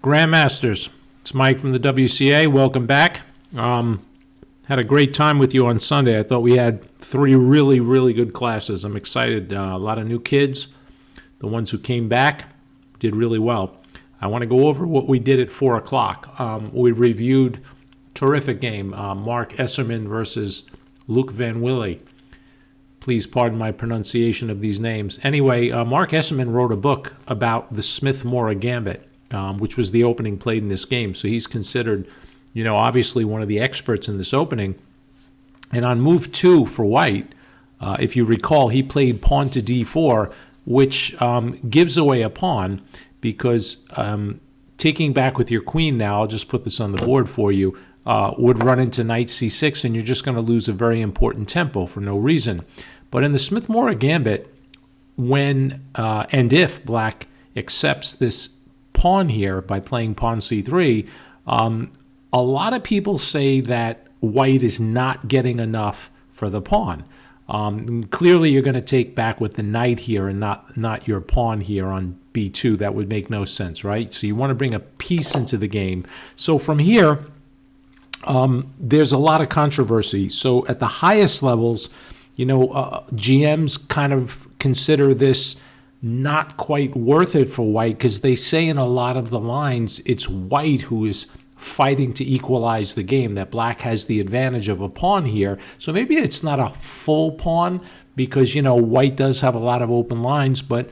Grandmasters, it's Mike from the WCA. Welcome back. Had a great time with you on Sunday. I thought we had three really good classes. I'm excited. A lot of new kids. The ones who came back did really well. I want to go over what we did at 4 o'clock. We reviewed terrific game, Mark Esserman versus Luke Van Willy. Please pardon my pronunciation of these names. Anyway, Mark Esserman wrote a book about the Smith-Morra Gambit, which was the opening played in this game. So he's considered, obviously one of the experts in this opening. And on move 2 for white, if you recall, he played pawn to d4, which gives away a pawn because taking back with your queen now, I'll just put this on the board for you, would run into knight c6, and you're just going to lose a very important tempo for no reason. But in the Smith-Morra Gambit, when and if black accepts this pawn here by playing pawn c3, a lot of people say that white is not getting enough for the pawn. Clearly, you're going to take back with the knight here and not your pawn here on b2. That would make no sense, right? So you want to bring a piece into the game. So from here, there's a lot of controversy. So at the highest levels, GMs kind of consider this not quite worth it for white because they say in a lot of the lines it's white who is fighting to equalize the game, that black has the advantage of a pawn here. So maybe it's not a full pawn because, white does have a lot of open lines, but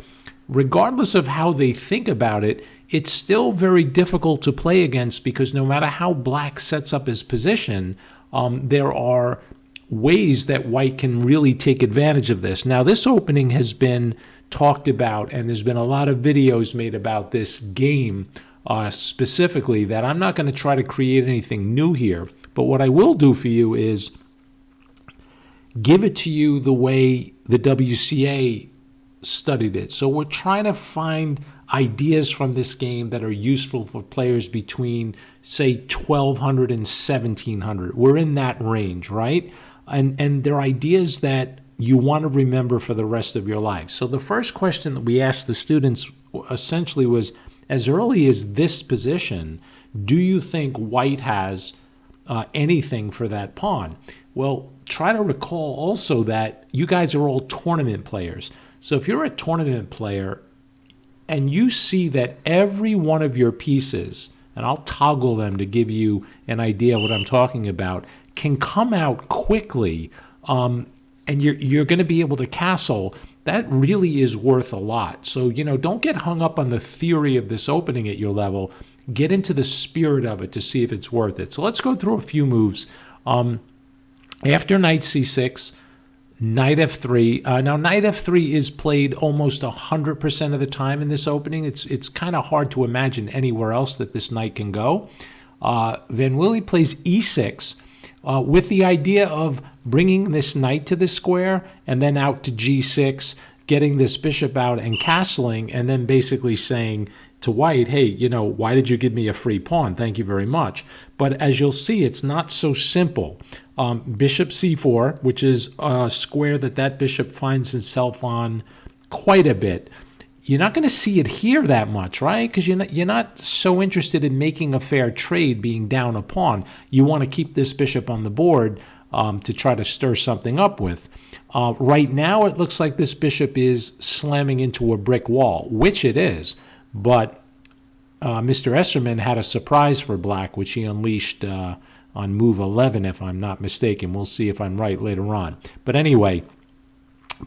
regardless of how they think about it, it's still very difficult to play against because no matter how black sets up his position, there are ways that white can really take advantage of this. Now, this opening has been talked about, and there's been a lot of videos made about this game specifically, that I'm not going to try to create anything new here. But what I will do for you is give it to you the way the WCA studied it. So we're trying to find ideas from this game that are useful for players between, say, 1200 and 1700. We're in that range, right? And they're ideas that you want to remember for the rest of your life. So the first question that we asked the students essentially was, as early as this position, do you think white has anything for that pawn? Well, try to recall also that you guys are all tournament players. So if you're a tournament player and you see that every one of your pieces, and I'll toggle them to give you an idea of what I'm talking about, can come out quickly, and you're going to be able to castle, that really is worth a lot. So, don't get hung up on the theory of this opening at your level. Get into the spirit of it to see if it's worth it. So let's go through a few moves. After knight c6, knight f3. Now, knight f3 is played almost 100% of the time in this opening. It's kind of hard to imagine anywhere else that this knight can go. Van Willy plays e6 with the idea of bringing this knight to the square and then out to g6, getting this bishop out and castling, and then basically saying to white, hey, why did you give me a free pawn? Thank you very much. But as you'll see, it's not so simple. Bishop c4, which is a square that bishop finds itself on quite a bit. You're not going to see it here that much, right? Because you're not so interested in making a fair trade being down a pawn. You want to keep this bishop on the board to try to stir something up with. Right now, it looks like this bishop is slamming into a brick wall, which it is. But Mr. Esserman had a surprise for black, which he unleashed on move 11, if I'm not mistaken. We'll see if I'm right later on. But anyway,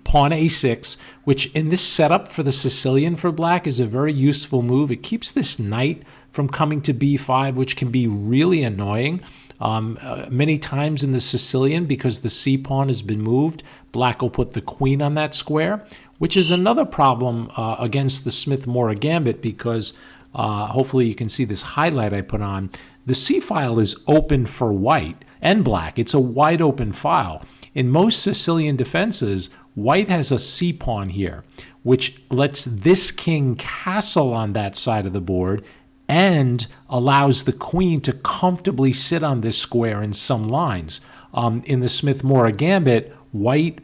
pawn a6, which in this setup for the Sicilian for black is a very useful move. It keeps this knight from coming to b5, which can be really annoying. Many times in the Sicilian, because the c-pawn has been moved, black will put the queen on that square, which is another problem against the Smith-Morra Gambit because hopefully you can see this highlight I put on. The c-file is open for white and black. It's a wide open file. In most Sicilian defenses, white has a c-pawn here, which lets this king castle on that side of the board and allows the queen to comfortably sit on this square in some lines. In the Smith-Morra Gambit, white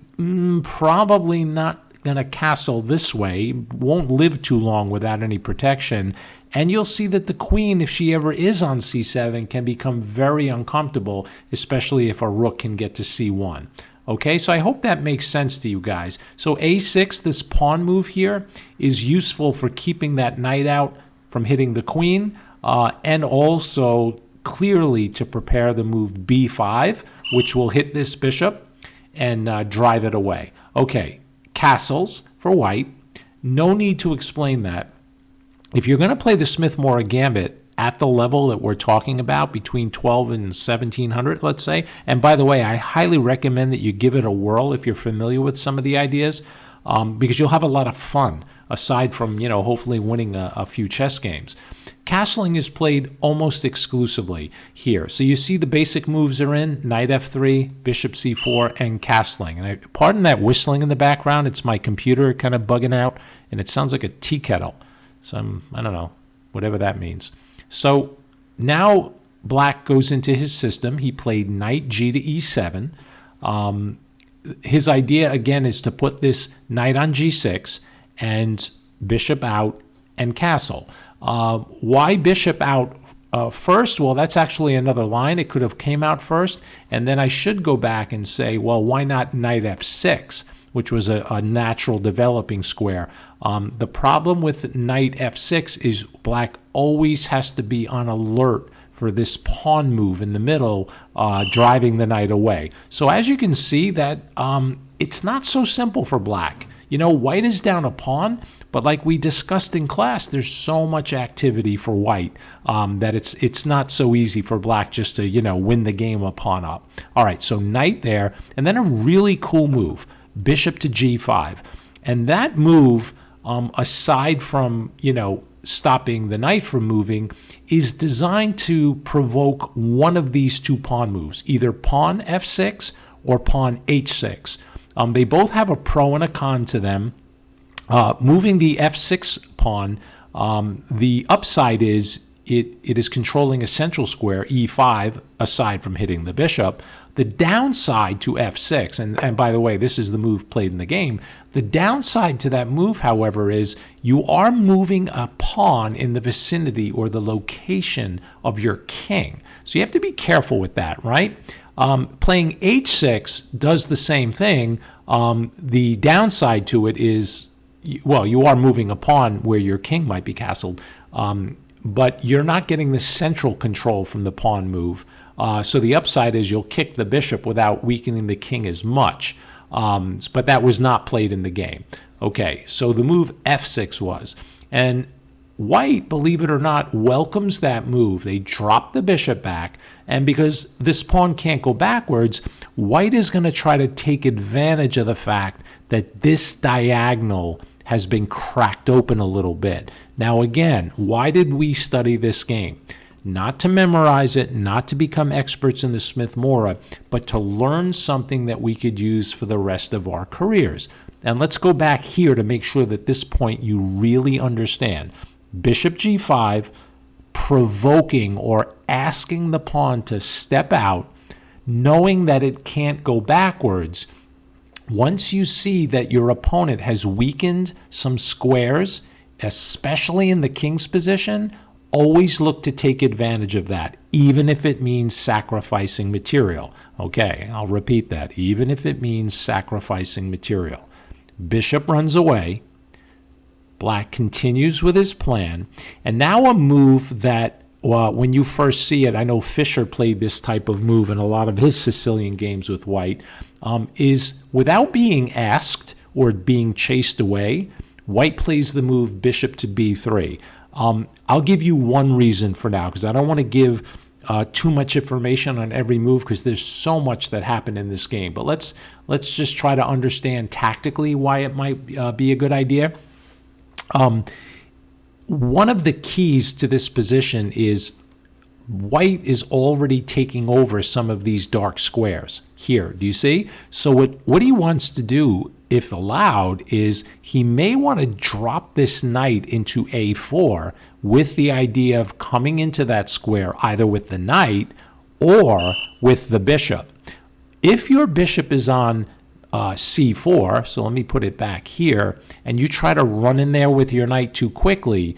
probably not going to castle this way, won't live too long without any protection. And you'll see that the queen, if she ever is on c7, can become very uncomfortable, especially if a rook can get to c1. Okay, so I hope that makes sense to you guys. So a6, this pawn move here, is useful for keeping that knight out from hitting the queen, and also clearly to prepare the move b5, which will hit this bishop and drive it away. Okay, castles for white. No need to explain that. If you're going to play the Smith-Morra Gambit at the level that we're talking about, between 12 and 1700, let's say, and by the way, I highly recommend that you give it a whirl if you're familiar with some of the ideas, because you'll have a lot of fun, aside from, you know, hopefully winning a few chess games. Castling is played almost exclusively here. So you see the basic moves are in, knight f3, bishop c4, and castling. And pardon that whistling in the background. It's my computer kind of bugging out, and it sounds like a tea kettle. Some, I don't know, whatever that means. So now black goes into his system. He played knight g to e7. His idea, again, is to put this knight on g6 and bishop out and castle. Why bishop out first? Well, that's actually another line. It could have came out first, and then I should go back and say, well, why not knight f6, which was a natural developing square. The problem with knight f6 is black always has to be on alert for this pawn move in the middle, driving the knight away. So as you can see, that it's not so simple for black. You know, white is down a pawn, but like we discussed in class, there's so much activity for white that it's not so easy for black just to, you know, win the game a pawn up. All right, so knight there, and then a really cool move, bishop to g5. And that move, aside from, you know, stopping the knight from moving, is designed to provoke one of these two pawn moves, either pawn f6 or pawn h6. They both have a pro and a con to them. Moving the f6 pawn, the upside is it is controlling a central square, e5, aside from hitting the bishop. The downside to f6, and by the way, this is the move played in the game, the downside to that move, however, is you are moving a pawn in the vicinity or the location of your king. So you have to be careful with that, right? Playing h6 does the same thing. The downside to it is, well, you are moving a pawn where your king might be castled, but you're not getting the central control from the pawn move. So the upside is you'll kick the bishop without weakening the king as much. But that was not played in the game. Okay, so the move f6 was. And white, believe it or not, welcomes that move. They drop the bishop back, and because this pawn can't go backwards, white is going to try to take advantage of the fact that this diagonal has been cracked open a little bit. Now again, why did we study this game? Not to memorize it, not to become experts in the Smith-Morra, but to learn something that we could use for the rest of our careers. And let's go back here to make sure that this point you really understand. Bishop g5, provoking or asking the pawn to step out, knowing that it can't go backwards. Once you see that your opponent has weakened some squares, especially in the king's position, always look to take advantage of that, even if it means sacrificing material. Okay, I'll repeat that. Even if it means sacrificing material. Bishop runs away. Black continues with his plan. And now a move that, when you first see it, I know Fischer played this type of move in a lot of his Sicilian games with white, is without being asked or being chased away, white plays the move bishop to b3. I'll give you one reason for now, because I don't want to give too much information on every move, because there's so much that happened in this game. But let's just try to understand tactically why it might be a good idea. One of the keys to this position is white is already taking over some of these dark squares here. Do you see? So what he wants to do, if allowed, is he may want to drop this knight into a4 with the idea of coming into that square either with the knight or with the bishop. If your bishop is on c4, so let me put it back here, and you try to run in there with your knight too quickly,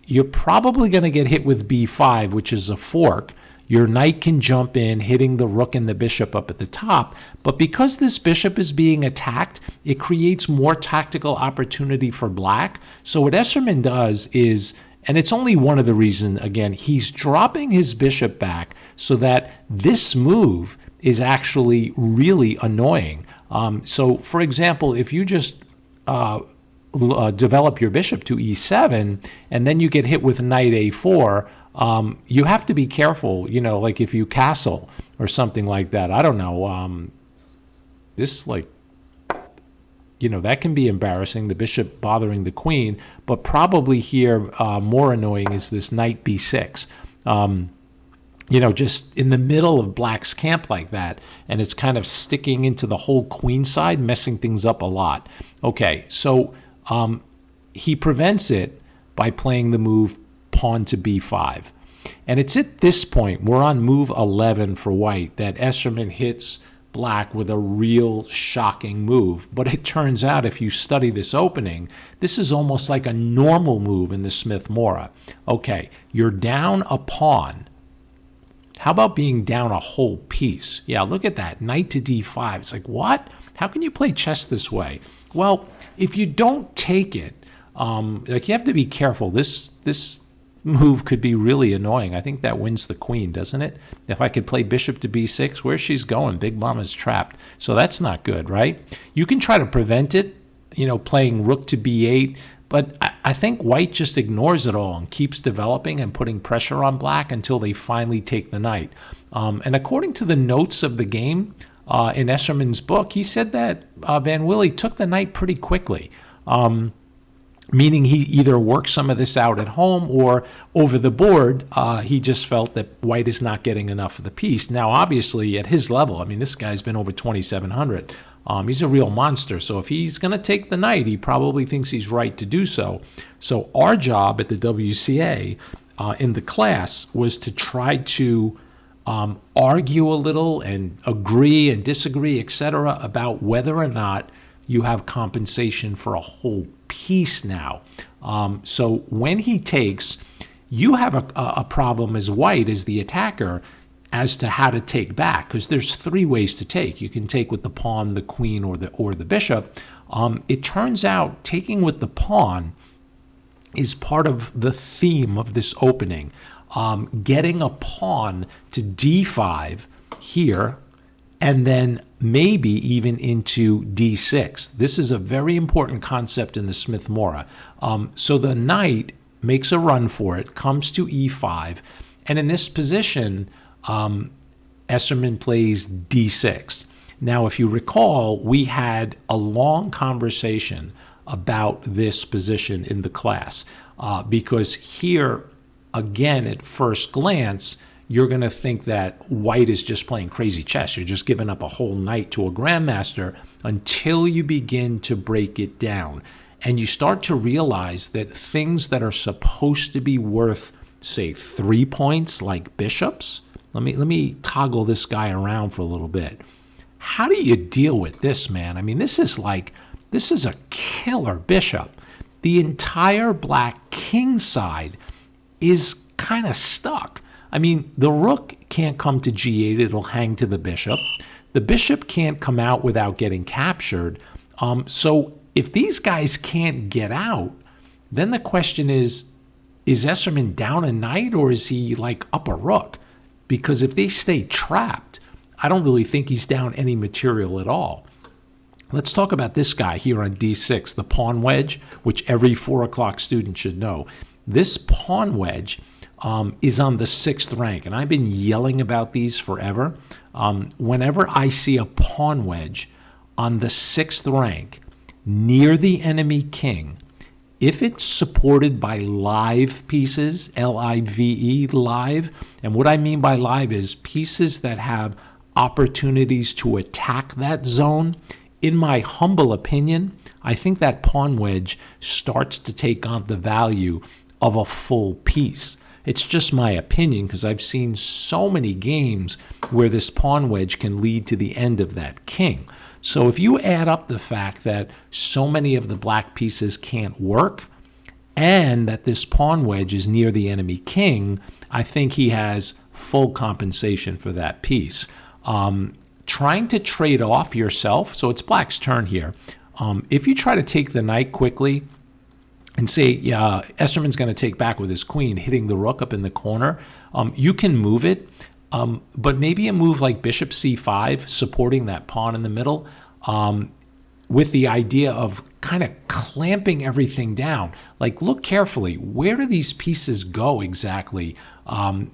you're probably going to get hit with b5, which is a fork. Your knight can jump in, hitting the rook and the bishop up at the top, but because this bishop is being attacked, it creates more tactical opportunity for black. So what Esserman does is, and it's only one of the reasons, again, he's dropping his bishop back so that this move is actually really annoying. So, for example, if you just develop your bishop to e7 and then you get hit with knight a4, you have to be careful, like if you castle or something like that. I don't know. This, that can be embarrassing, the bishop bothering the queen, but probably here more annoying is this knight b6. Just in the middle of black's camp like that, and it's kind of sticking into the whole queen side, messing things up a lot. Okay, so he prevents it by playing the move pawn to b5. And it's at this point, we're on move 11 for white, that Esserman hits black with a real shocking move. But it turns out, if you study this opening, this is almost like a normal move in the Smith-Morra. Okay, you're down a pawn. How about being down a whole piece? Yeah, look at that, knight to d5. It's like, what? How can you play chess this way? Well, if you don't take it, you have to be careful. This move could be really annoying. I think that wins the queen, doesn't it? If I could play bishop to b6, where's she's going? Big Mama's trapped. So that's not good, right? You can try to prevent it, playing rook to b8, but I think white just ignores it all and keeps developing and putting pressure on black until they finally take the knight. And according to the notes of the game in Esserman's book, he said that Van Willy took the knight pretty quickly, meaning he either worked some of this out at home or over the board. He just felt that white is not getting enough of the piece. Now, obviously, at his level, this guy's been over 2,700. He's a real monster. So if he's going to take the knight, he probably thinks he's right to do so. So our job at the WCA in the class was to try to argue a little and agree and disagree, etc., about whether or not you have compensation for a whole piece now. So when he takes, you have a problem as white, as the attacker, as to how to take back, because there's three ways to take. You can take with the pawn, the queen, or the bishop. It turns out taking with the pawn is part of the theme of this opening. Getting a pawn to d5 here, and then maybe even into d6. This is a very important concept in the Smith-Morra. So the knight makes a run for it, comes to e5, and in this position, Esserman plays d6. Now, if you recall, we had a long conversation about this position in the class because here, again, at first glance, you're going to think that white is just playing crazy chess. You're just giving up a whole knight to a grandmaster until you begin to break it down. And you start to realize that things that are supposed to be worth, say, 3 points, like bishops. Let me toggle this guy around for a little bit. How do you deal with this, man? This is a killer bishop. The entire black king side is kind of stuck. The rook can't come to g8. It'll hang to the bishop. The bishop can't come out without getting captured. So if these guys can't get out, then the question is Esserman down a knight, or is he up a rook? Because if they stay trapped, I don't really think he's down any material at all. Let's talk about this guy here on d6, the pawn wedge, which every 4 o'clock student should know. This pawn wedge is on the 6th rank, and I've been yelling about these forever. Whenever I see a pawn wedge on the 6th rank near the enemy king, if it's supported by live pieces, L-I-V-E, live, and what I mean by live is pieces that have opportunities to attack that zone, in my humble opinion, I think that pawn wedge starts to take on the value of a full piece. It's just my opinion, because I've seen so many games where this pawn wedge can lead to the end of that king. So if you add up the fact that so many of the black pieces can't work, and that this pawn wedge is near the enemy king, I think he has full compensation for that piece. Trying to trade off yourself, so it's black's turn here. If you try to take the knight quickly and say, yeah, Esterman's going to take back with his queen, hitting the rook up in the corner, you can move it, but maybe a move like bishop c5, supporting that pawn in the middle, with the idea of kind of clamping everything down. Like, look carefully. Where do these pieces go exactly?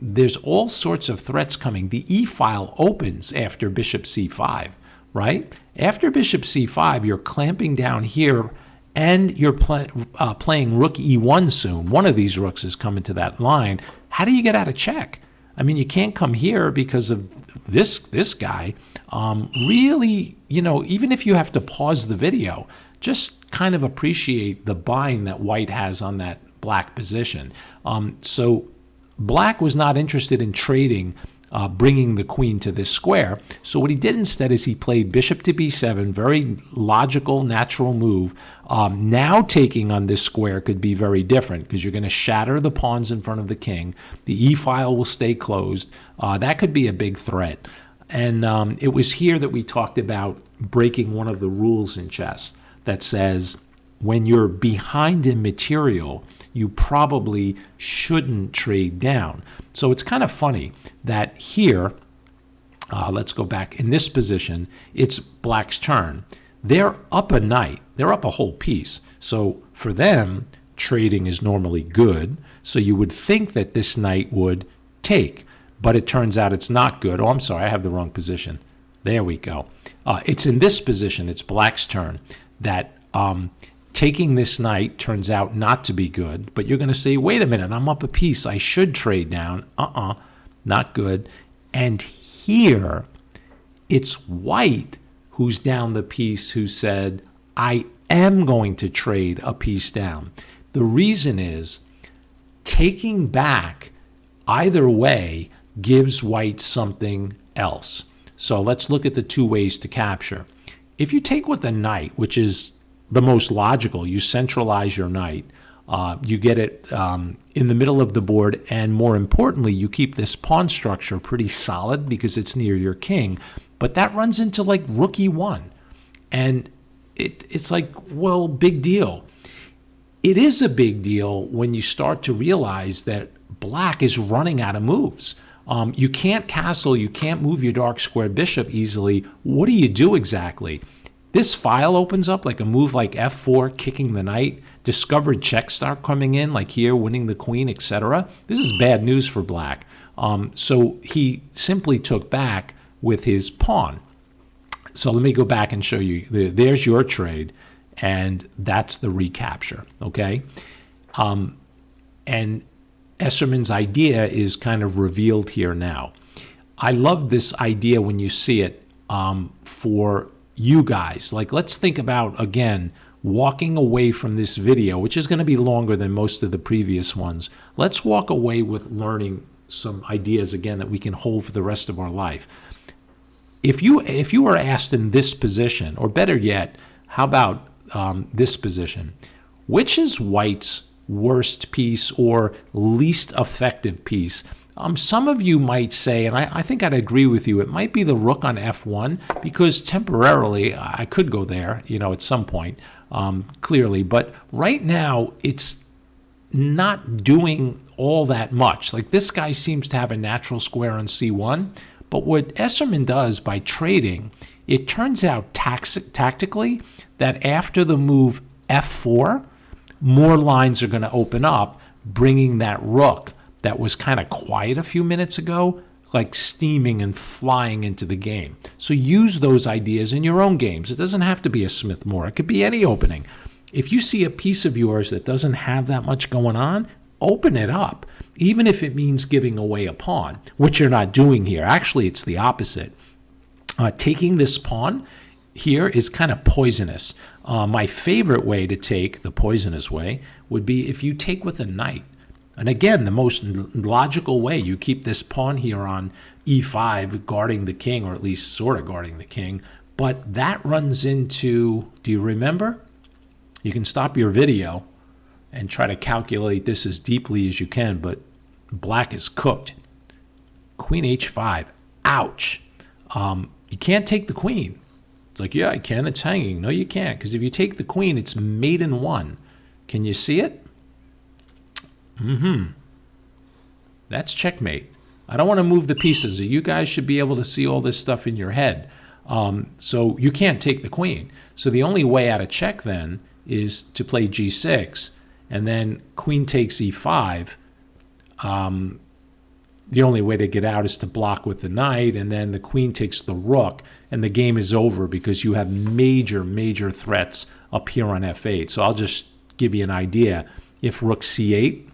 There's all sorts of threats coming. The e-file opens after bishop c5, right? After bishop c5, you're clamping down here, and you're playing rook e1 soon. One of these rooks is coming to that line. How do you get out of check? I mean, you can't come here because of this guy. Really, you know, even if you have to pause the video, just kind of appreciate the bind that white has on that black position. So black was not interested in trading, bringing the queen to this square. So what he did instead is he played bishop to b7, very logical, natural move. Now taking on this square could be very different because you're going to shatter the pawns in front of the king. The e-file will stay closed. That could be a big threat. And it was here that we talked about breaking one of the rules in chess that says when you're behind in material, you probably shouldn't trade down. So it's kind of funny that here, let's go back, in this position, it's black's turn. They're up a knight. They're up a whole piece. So for them, trading is normally good. So you would think that this knight would take. But it turns out it's not good. Oh, I'm sorry, I have the wrong position. There we go. It's in this position, it's black's turn, that taking this knight turns out not to be good. But you're going to say, wait a minute, I'm up a piece. I should trade down. Not good. And here, it's white who's down the piece who said, I am going to trade a piece down. The reason is taking back either way gives white something else. So let's look at the two ways to capture. If you take with the knight, which is the most logical, you centralize your knight, you get it in the middle of the board, and more importantly, you keep this pawn structure pretty solid because it's near your king. But that runs into like rook e1. And it's like, well, big deal. It is a big deal when you start to realize that black is running out of moves. You can't castle, you can't move your dark square bishop easily. What do you do exactly? This file opens up like a move like f4, kicking the knight, discovered checks start coming in, like here, winning the queen, etc. This is bad news for black. So he simply took back with his pawn. So let me go back and show you. There's your trade, and that's the recapture, okay? And Esserman's idea is kind of revealed here now. I love this idea when you see it for you guys. Like, let's think about, again, walking away from this video, which is going to be longer than most of the previous ones. Let's walk away with learning some ideas, again, that we can hold for the rest of our life. If you were asked in this position, or better yet, how about this position, which is white's worst piece or least effective piece? Some of you might say, and I think I'd agree with you, it might be the rook on f1, because temporarily I could go there, you know, at some point, clearly. But right now, it's not doing all that much. Like, this guy seems to have a natural square on c1. But what Esserman does by trading, it turns out tactically that after the move f4, more lines are going to open up, bringing that rook that was kind of quiet a few minutes ago, like steaming and flying into the game. So use those ideas in your own games. It doesn't have to be a Smith-Morra. It could be any opening. If you see a piece of yours that doesn't have that much going on, open it up, even if it means giving away a pawn, which you're not doing here. Actually, it's the opposite. Taking this pawn here is kind of poisonous. My favorite way to take, the poisonous way, would be if you take with a knight. And again, the most logical way, you keep this pawn here on e5 guarding the king, or at least sort of guarding the king, But that runs into, do you remember? You can stop your video and try to calculate this as deeply as you can, but black is cooked. Queen h5. Ouch. You can't take the queen. It's like, yeah, I can. It's hanging. No, you can't, because if you take the queen, it's mate in one. Can you see it? That's checkmate. I don't want to move the pieces. You guys should be able to see all this stuff in your head. So you can't take the queen. So the only way out of check then is to play g6, and then queen takes e5. The only way to get out is to block with the knight, and then the queen takes the rook, and the game is over because you have major, major threats up here on f8. So I'll just give you an idea. If rook c8,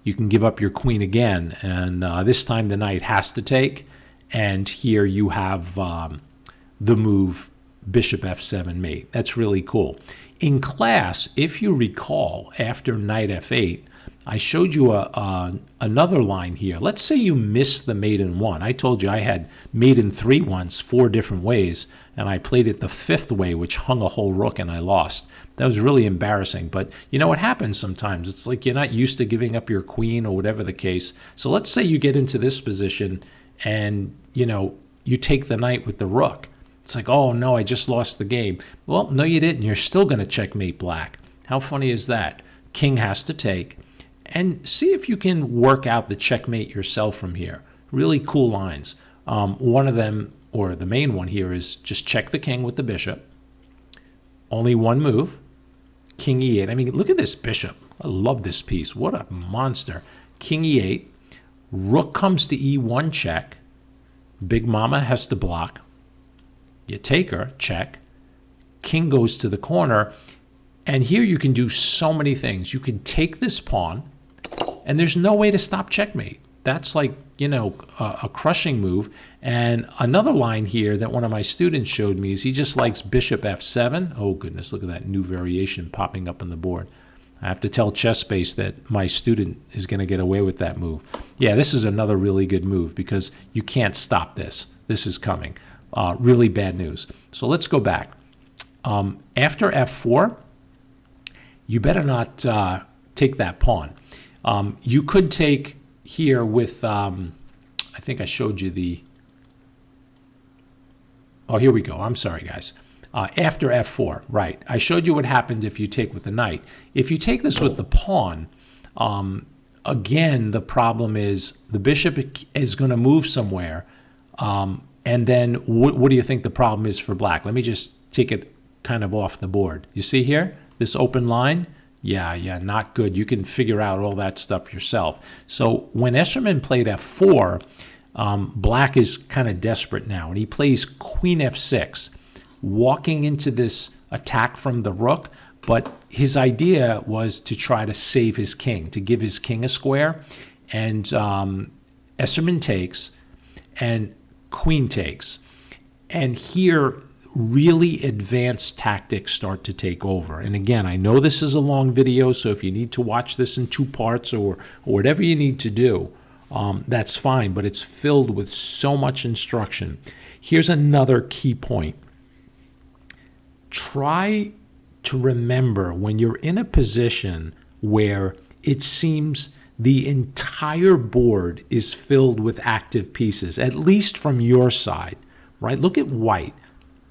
you can give up your queen again, and this time the knight has to take, and here you have the move bishop f7 mate. That's really cool. In class, if you recall, after knight f8, I showed you another line here. Let's say you missed the mate in one. I told you I had mate in three once, 4 different ways, and I played it the 5th way, which hung a whole rook, and I lost. That was really embarrassing, but you know what happens sometimes? It's like you're not used to giving up your queen or whatever the case. So let's say you get into this position and, you know, you take the knight with the rook. It's like, oh no, I just lost the game. Well, no, you didn't. You're still going to checkmate black. How funny is that? King has to take. And see if you can work out the checkmate yourself from here. Really cool lines. One of them, or the main one here, is just check the king with the bishop. Only one move. King e8. I mean, look at this bishop. I love this piece. What a monster. King e8. Rook comes to e1 check. Big Mama has to block. You take her, check. King goes to the corner. And here you can do so many things. You can take this pawn, and there's no way to stop checkmate. That's like, you know, a crushing move. And another line here that one of my students showed me is he just likes bishop f7. Oh, goodness, look at that new variation popping up on the board. I have to tell ChessBase that my student is going to get away with that move. Yeah, this is another really good move because you can't stop this. This is coming. Really bad news. So let's go back. After f4, you better not take that pawn. You could take here with, I think I showed you the, oh, here we go. I'm sorry, guys. After f4, right. I showed you what happened if you take with the knight. If you take this with the pawn, again, the problem is the bishop is going to move somewhere. And then what do you think the problem is for black? Let me just take it kind of off the board. You see here, this open line? Yeah, not good. You can figure out all that stuff yourself. So when Escherman played f4, black is kind of desperate now, and he plays queen f6, walking into this attack from the rook, but his idea was to try to save his king, to give his king a square, and Escherman takes, and queen takes. And here, really advanced tactics start to take over. And again, I know this is a long video, so if you need to watch this in 2 parts or whatever you need to do, that's fine, but it's filled with so much instruction. Here's another key point. Try to remember when you're in a position where it seems the entire board is filled with active pieces, at least from your side, right? Look at white.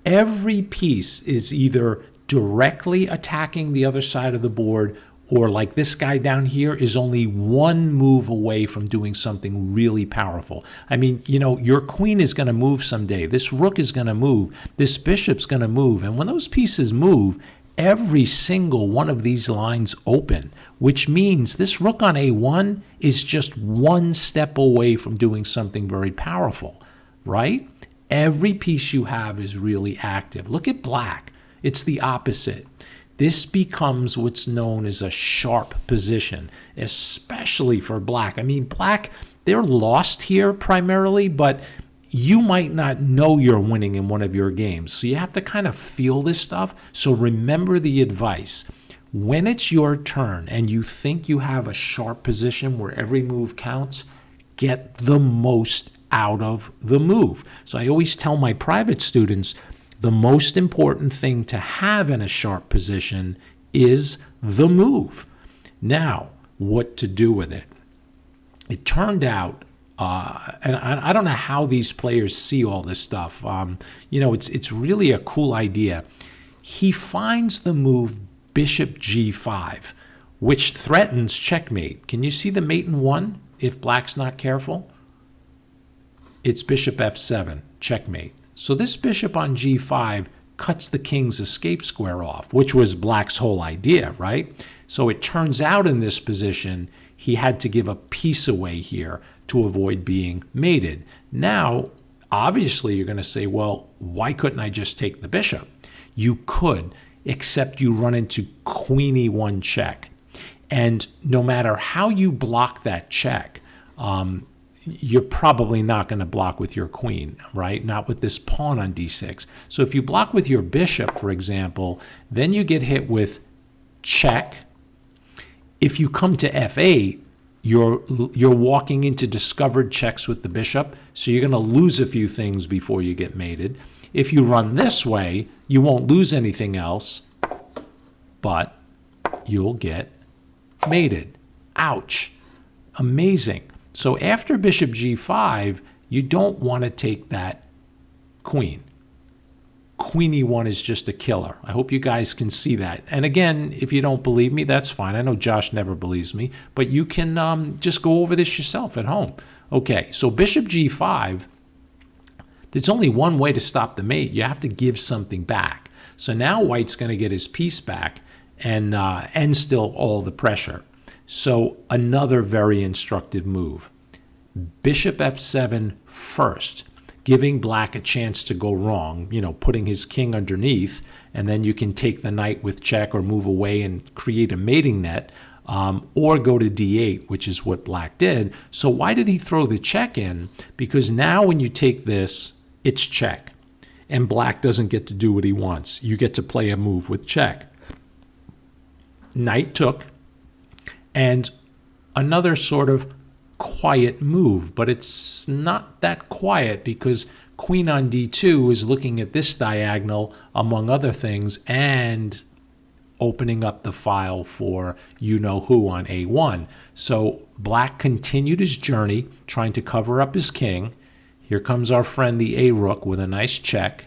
Every piece is either directly attacking the other side of the board, or like this guy down here is only one move away from doing something really powerful. I mean, you know, your queen is going to move someday. This rook is going to move. This bishop's going to move. And when those pieces move, every single one of these lines open, which means this rook on a1 is just one step away from doing something very powerful, right? Every piece you have is really active. Look at black. It's the opposite. This becomes what's known as a sharp position, especially for black. I mean, black, they're lost here primarily, but you might not know you're winning in one of your games. So you have to kind of feel this stuff. So remember the advice. When it's your turn and you think you have a sharp position where every move counts, get the most out of the move. So I always tell my private students, the most important thing to have in a sharp position is the move. Now, what to do with it? It turned out, and I don't know how these players see all this stuff. It's really a cool idea. He finds the move bishop g5, which threatens checkmate. Can you see the mate in one if black's not careful? It's bishop f7, checkmate. So this bishop on g5 cuts the king's escape square off, which was black's whole idea, right? So it turns out in this position, he had to give a piece away here to avoid being mated. Now, obviously, you're going to say, well, why couldn't I just take the bishop? You could, except you run into queen e1 check. And no matter how you block that check, you're probably not going to block with your queen, right? Not with this pawn on d6. So if you block with your bishop, for example, then you get hit with check. If you come to f8, you're walking into discovered checks with the bishop, so you're going to lose a few things before you get mated. If you run this way, you won't lose anything else, but you'll get mated. Ouch. Amazing. So after bishop g5, you don't want to take that queen. Queen e1 is just a killer. I hope you guys can see that. And again, if you don't believe me, that's fine. I know Josh never believes me, but you can just go over this yourself at home. Okay, so bishop g5, there's only one way to stop the mate. You have to give something back. So now white's going to get his piece back and still all the pressure. So another very instructive move. Bishop f7 first, giving black a chance to go wrong, putting his king underneath, and then you can take the knight with check or move away and create a mating net, or go to d8, which is what black did. So why did he throw the check in? Because now when you take this, it's check, and black doesn't get to do what he wants. You get to play a move with check. Knight took, and another sort of quiet move, but it's not that quiet because queen on d2 is looking at this diagonal, among other things, and opening up the file for you-know-who on a1. So black continued his journey, trying to cover up his king. Here comes our friend the a-rook with a nice check.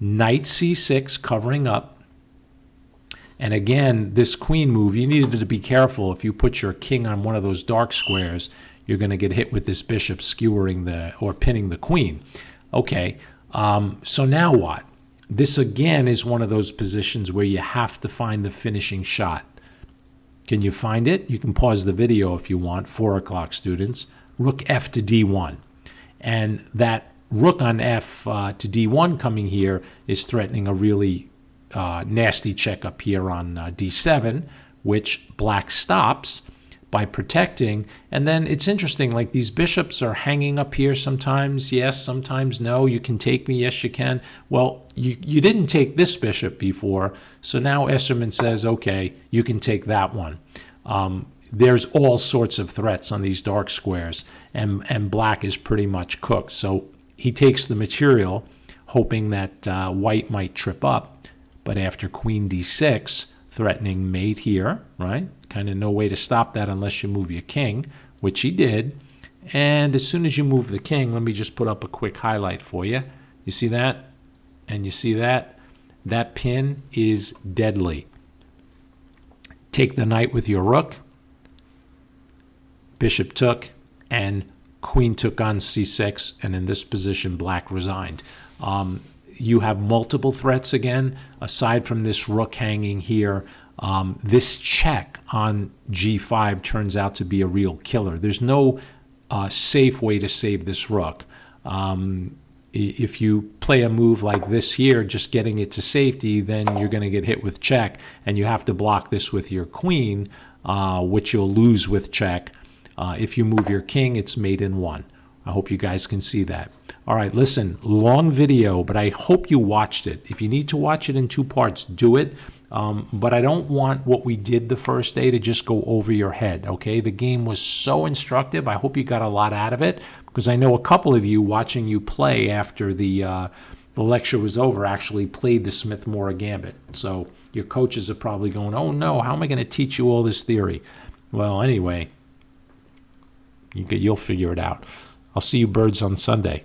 Knight c6 covering up. And again, this queen move, you needed to be careful. If you put your king on one of those dark squares, you're going to get hit with this bishop skewering or pinning the queen. Okay, so now what? This again is one of those positions where you have to find the finishing shot. Can you find it? You can pause the video if you want, 4 o'clock students. Rook f to d1. And that rook on f to d1 coming here is threatening a really nasty check up here on d7, which black stops by protecting. And then it's interesting, like these bishops are hanging up here sometimes, yes, sometimes no. You can take me, yes you can. Well, you didn't take this bishop before, so now Esserman says, okay, you can take that one. There's all sorts of threats on these dark squares, and black is pretty much cooked. So he takes the material, hoping that white might trip up. But after queen d6, threatening mate here, right? Kind of no way to stop that unless you move your king, which he did. And as soon as you move the king, let me just put up a quick highlight for you. You see that? And you see that? That pin is deadly. Take the knight with your rook. Bishop took, and queen took on c6. And in this position, black resigned. You have multiple threats again, aside from this rook hanging here. This check on g5 turns out to be a real killer. There's no safe way to save this rook. If you play a move like this here, just getting it to safety, then you're going to get hit with check, and you have to block this with your queen, which you'll lose with check. If you move your king, it's mate in one. I hope you guys can see that. All right, listen, long video, but I hope you watched it. If you need to watch it in 2 parts, do it. But I don't want what we did the first day to just go over your head, okay? The game was so instructive. I hope you got a lot out of it, because I know a couple of you watching you play after the lecture was over actually played the Smith-Morra Gambit. So your coaches are probably going, oh no, how am I going to teach you all this theory? Well, anyway, you'll figure it out. I'll see you birds on Sunday.